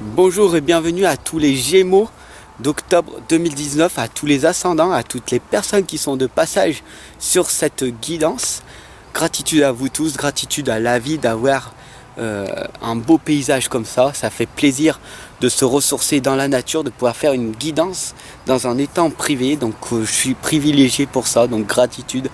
Bonjour et bienvenue à tous les Gémeaux d'octobre 2019, à tous les ascendants, à toutes les personnes qui sont de passage sur cette guidance. Gratitude à vous tous, gratitude à la vie d'avoir un beau paysage comme ça fait plaisir de se ressourcer dans la nature, de pouvoir faire une guidance dans un étang privé, donc je suis privilégié pour ça, donc gratitude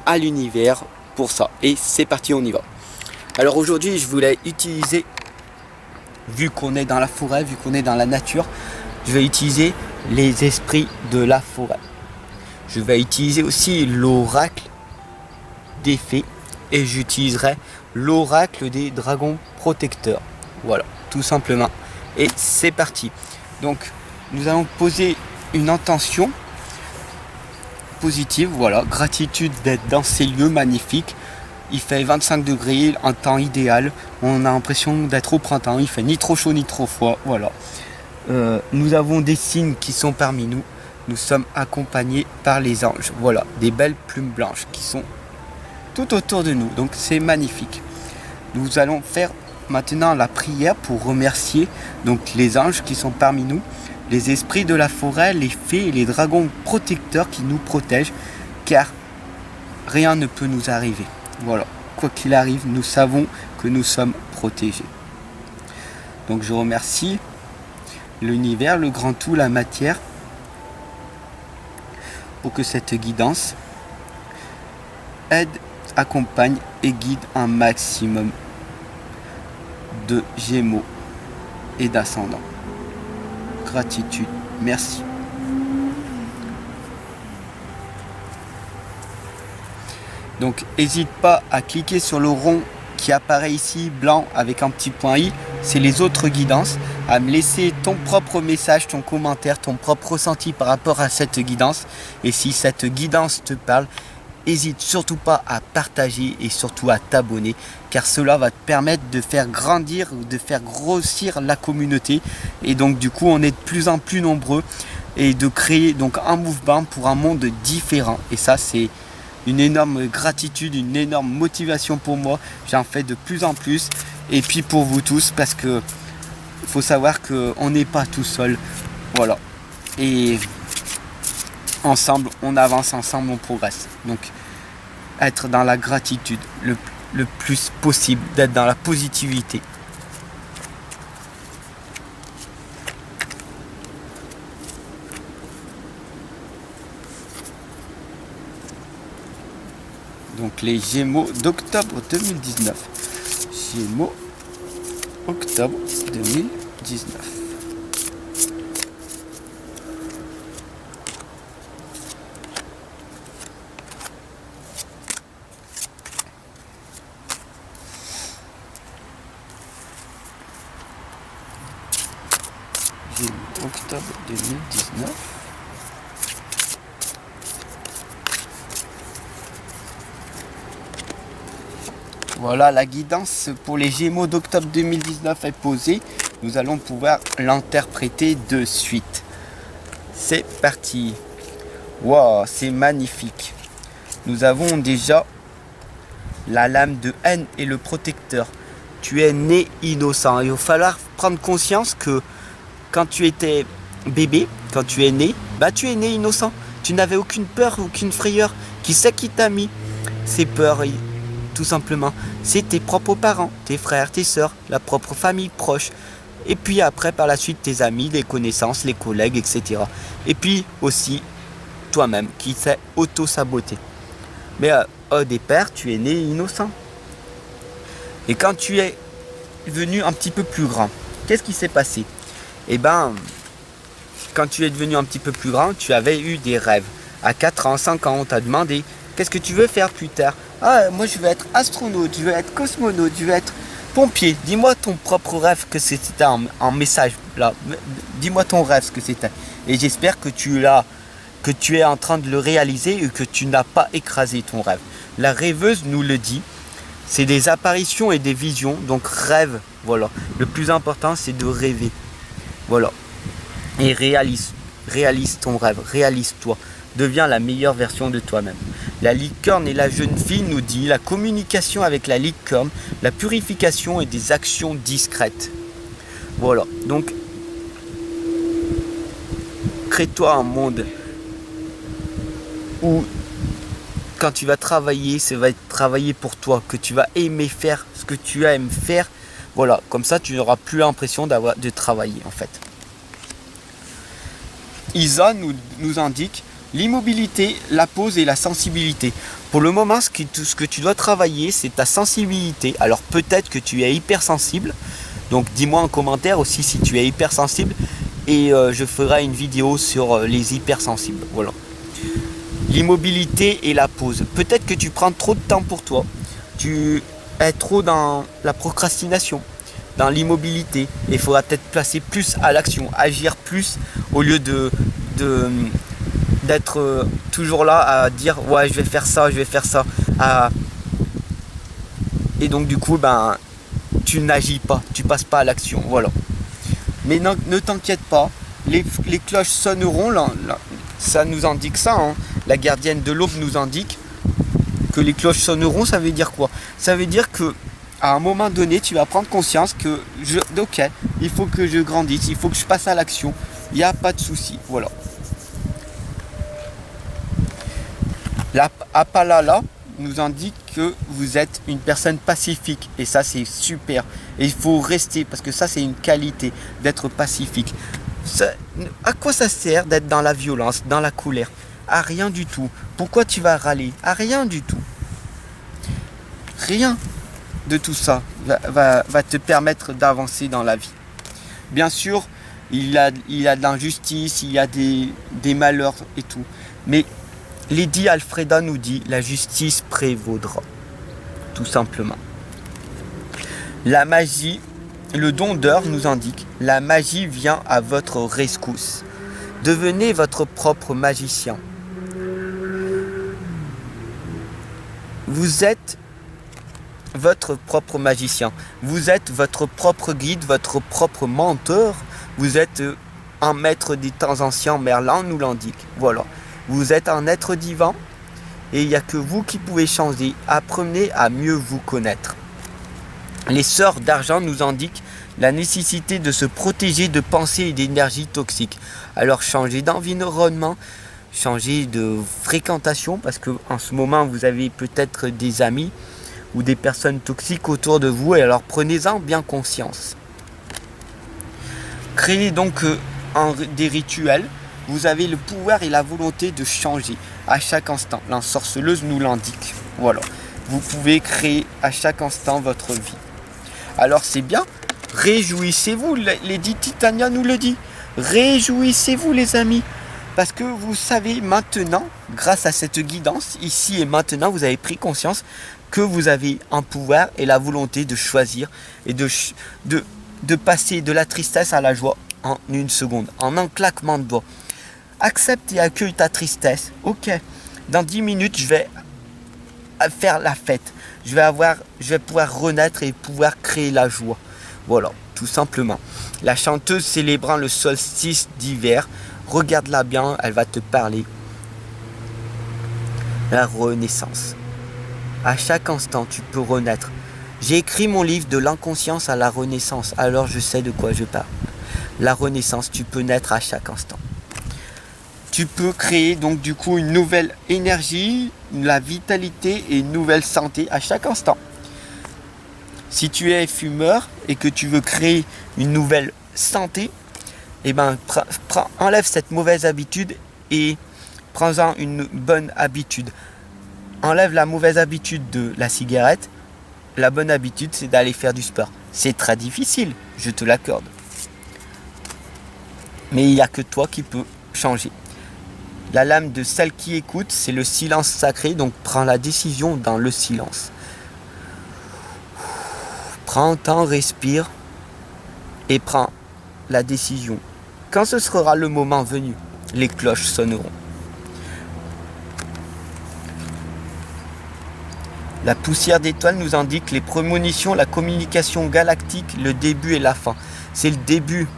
à l'univers pour ça. Et c'est parti, on y va. Alors aujourd'hui je voulais utiliser, vu qu'on est dans la forêt, vu qu'on est dans la nature, je vais utiliser les esprits de la forêt. Je vais utiliser aussi l'oracle des fées et j'utiliserai l'oracle des dragons protecteurs. Voilà, tout simplement. Et c'est parti. Donc, nous allons poser une intention positive. Voilà, gratitude d'être dans ces lieux magnifiques. Il fait 25 degrés, un temps idéal. On a l'impression d'être au printemps. Il fait ni trop chaud ni trop froid. Voilà. Nous avons des signes qui sont parmi nous. Nous sommes accompagnés par les anges. Voilà, des belles plumes blanches qui sont tout autour de nous. Donc c'est magnifique. Nous allons faire maintenant la prière pour remercier donc les anges qui sont parmi nous, les esprits de la forêt, les fées et les dragons protecteurs qui nous protègent, car rien ne peut nous arriver. Voilà, quoi qu'il arrive, nous savons que nous sommes protégés. Donc je remercie l'univers, le grand tout, la matière, pour que cette guidance aide, accompagne et guide un maximum de Gémeaux et d'ascendants. Gratitude, merci. Donc n'hésite pas à cliquer sur le rond qui apparaît ici, blanc avec un petit point I, c'est les autres guidances, à me laisser ton propre message, ton commentaire, ton propre ressenti par rapport à cette guidance. Et si cette guidance te parle, n'hésite surtout pas à partager et surtout à t'abonner, car cela va te permettre de faire grandir ou de faire grossir la communauté. Et donc du coup on est de plus en plus nombreux et de créer donc un mouvement pour un monde différent. Et ça c'est une énorme gratitude, une énorme motivation pour moi. J'en fais de plus en plus. Et puis pour vous tous, parce que il faut savoir qu'on n'est pas tout seul. Voilà. Et ensemble, on avance, ensemble, on progresse. Donc, être dans la gratitude le plus possible, d'être dans la positivité. Donc les Gémeaux d'octobre 2019. Gémeaux, octobre 2019. Gémeaux, octobre 2019. Voilà, la guidance pour les Gémeaux d'octobre 2019 est posée. Nous allons pouvoir l'interpréter de suite. C'est parti. Wow, c'est magnifique. Nous avons déjà la lame de haine et le protecteur. Tu es né innocent. Il va falloir prendre conscience que quand tu étais bébé, quand tu es né, tu es né innocent. Tu n'avais aucune peur, aucune frayeur. Qui c'est qui t'a mis ces peurs ? Tout simplement, c'est tes propres parents, tes frères, tes sœurs, la propre famille proche. Et puis après, par la suite, tes amis, les connaissances, les collègues, etc. Et puis aussi, toi-même, qui s'est auto-saboté. Mais au départ, tu es né innocent. Et quand tu es devenu un petit peu plus grand, qu'est-ce qui s'est passé ? Eh bien, quand tu es devenu un petit peu plus grand, tu avais eu des rêves. À 4 ans, 5 ans, on t'a demandé, qu'est-ce que tu veux faire plus tard ? Ah, moi je veux être astronaute, je veux être cosmonaute, je veux être pompier. Dis-moi ton propre rêve que c'était en message là. Dis-moi ton rêve ce que c'était. Et j'espère que que tu es en train de le réaliser et que tu n'as pas écrasé ton rêve. La rêveuse nous le dit. C'est des apparitions et des visions. Donc rêve, voilà. Le plus important c'est de rêver. Voilà. Et réalise ton rêve, réalise-toi. Deviens la meilleure version de toi-même. La licorne et la jeune fille nous dit la communication avec la licorne, la purification et des actions discrètes. Voilà, donc crée-toi un monde où quand tu vas travailler, ça va être travailler pour toi, que tu vas aimer faire ce que tu aimes faire. Voilà, comme ça tu n'auras plus l'impression de travailler en fait. Isa nous indique l'immobilité, la pause et la sensibilité. Pour le moment, ce que tu dois travailler, c'est ta sensibilité. Alors peut-être que tu es hypersensible. Donc dis-moi en commentaire aussi si tu es hypersensible. Et je ferai une vidéo sur les hypersensibles. Voilà. L'immobilité et la pause. Peut-être que tu prends trop de temps pour toi. Tu es trop dans la procrastination, dans l'immobilité. Et il faudra peut-être placer plus à l'action, agir plus au lieu d'être toujours là à dire ouais je vais faire ça, et donc du coup tu n'agis pas, tu passes pas à l'action, voilà. Mais ne t'inquiète pas, les cloches sonneront, là, ça nous indique ça, hein. La gardienne de l'aube nous indique que les cloches sonneront. Ça veut dire quoi? Ça veut dire que à un moment donné tu vas prendre conscience que ok, il faut que je grandisse, il faut que je passe à l'action, il n'y a pas de souci, voilà. La Apalala nous indique que vous êtes une personne pacifique et ça c'est super, et il faut rester parce que ça c'est une qualité d'être pacifique. À quoi ça sert d'être dans la violence, dans la colère? À rien du tout. Pourquoi tu vas râler? À rien du tout. Rien de tout ça va te permettre d'avancer dans la vie. Bien sûr, il y a de l'injustice, il y a des malheurs et tout, mais Lady Alfreda nous dit la justice prévaudra, tout simplement. La magie, le don d'heure nous indique la magie vient à votre rescousse. Devenez votre propre magicien. Vous êtes votre propre magicien. Vous êtes votre propre guide, votre propre mentor. Vous êtes un maître des temps anciens, Merlin nous l'indique. Voilà. Vous êtes un être divin et il n'y a que vous qui pouvez changer. Apprenez à mieux vous connaître. Les sœurs d'argent nous indiquent la nécessité de se protéger de pensées et d'énergie toxiques. Alors changez d'environnement, changez de fréquentation parce que en ce moment vous avez peut-être des amis ou des personnes toxiques autour de vous, et alors prenez-en bien conscience. Créez donc des rituels. Vous avez le pouvoir et la volonté de changer à chaque instant. L'ensorceleuse nous l'indique. Voilà. Vous pouvez créer à chaque instant votre vie. Alors c'est bien. Réjouissez-vous. Lady Titania nous le dit. Réjouissez-vous les amis. Parce que vous savez maintenant, grâce à cette guidance, ici et maintenant, vous avez pris conscience que vous avez un pouvoir et la volonté de choisir et de passer de la tristesse à la joie en une seconde, en un claquement de doigts. Accepte et accueille ta tristesse. Ok, dans 10 minutes, je vais faire la fête. Je vais pouvoir renaître et pouvoir créer la joie. Voilà, tout simplement. La chanteuse célébrant le solstice d'hiver, regarde-la bien, elle va te parler. La renaissance. À chaque instant, tu peux renaître. J'ai écrit mon livre de l'inconscience à la renaissance, alors je sais de quoi je parle. La renaissance, tu peux naître à chaque instant. Tu peux créer donc du coup une nouvelle énergie, la vitalité et une nouvelle santé à chaque instant. Si tu es fumeur et que tu veux créer une nouvelle santé, eh ben, enlève cette mauvaise habitude et prends-en une bonne habitude. Enlève la mauvaise habitude de la cigarette. La bonne habitude, c'est d'aller faire du sport. C'est très difficile, je te l'accorde. Mais il n'y a que toi qui peux changer. La lame de celle qui écoute, c'est le silence sacré, donc prends la décision dans le silence. Prends ton respire et prends la décision. Quand ce sera le moment venu, les cloches sonneront. La poussière d'étoiles nous indique les prémonitions, la communication galactique, le début et la fin. C'est le début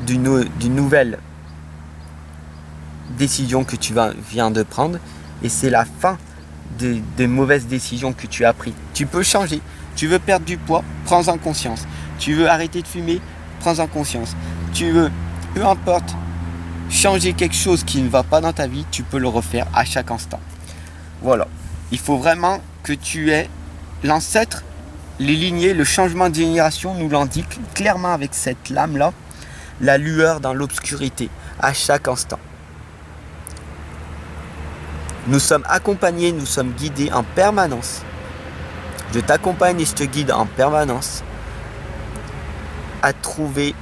d'une nouvelle décision que tu viens de prendre et c'est la fin des mauvaises décisions que tu as prises. Tu peux changer. Tu veux perdre du poids, prends-en conscience. Tu veux arrêter de fumer, prends-en conscience. Tu veux, peu importe, changer quelque chose qui ne va pas dans ta vie, tu peux le refaire à chaque instant. Voilà. Il faut vraiment que tu aies l'ancêtre, les lignées, le changement de génération nous l'indique clairement avec cette lame-là, la lueur dans l'obscurité, à chaque instant. Nous sommes accompagnés, nous sommes guidés en permanence. Je t'accompagne et je te guide en permanence à trouver,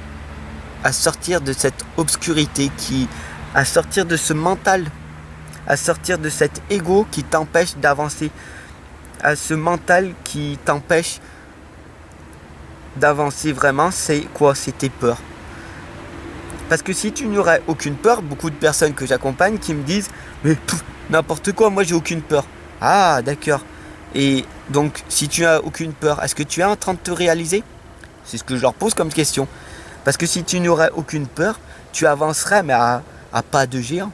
à sortir de cette obscurité, à sortir de ce mental, à sortir de cet ego qui t'empêche d'avancer, à ce mental qui t'empêche d'avancer vraiment. C'est quoi? C'est tes peurs. Parce que si tu n'aurais aucune peur, beaucoup de personnes que j'accompagne qui me disent « Mais n'importe quoi, moi j'ai aucune peur. » Ah d'accord. Et donc si tu n'as aucune peur, est-ce que tu es en train de te réaliser? C'est ce que je leur pose comme question. Parce que si tu n'aurais aucune peur, tu avancerais mais à pas de géant.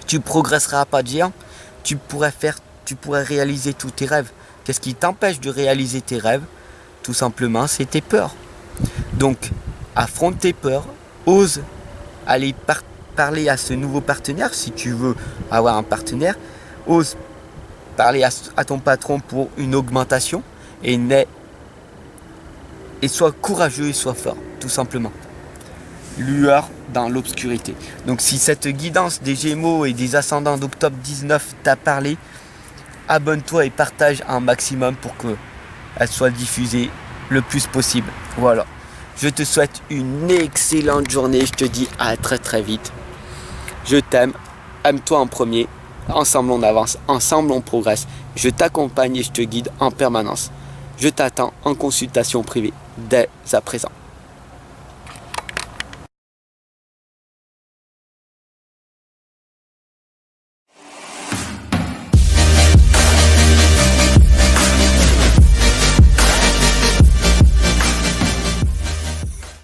Tu progresserais à pas de géant. Tu pourrais réaliser tous tes rêves. Qu'est-ce qui t'empêche de réaliser tes rêves? Tout simplement, c'est tes peurs. Donc, affronte tes peurs, ose aller parler à ce nouveau partenaire, si tu veux avoir un partenaire, ose parler à ton patron pour une augmentation et sois courageux et sois fort, tout simplement. Lueur dans l'obscurité. Donc si cette guidance des Gémeaux et des ascendants d'octobre 19 t'a parlé, abonne-toi et partage un maximum pour qu'elle soit diffusée le plus possible. Voilà. Je te souhaite une excellente journée. Je te dis à très très vite. Je t'aime. Aime-toi en premier. Ensemble on avance. Ensemble on progresse. Je t'accompagne et je te guide en permanence. Je t'attends en consultation privée dès à présent.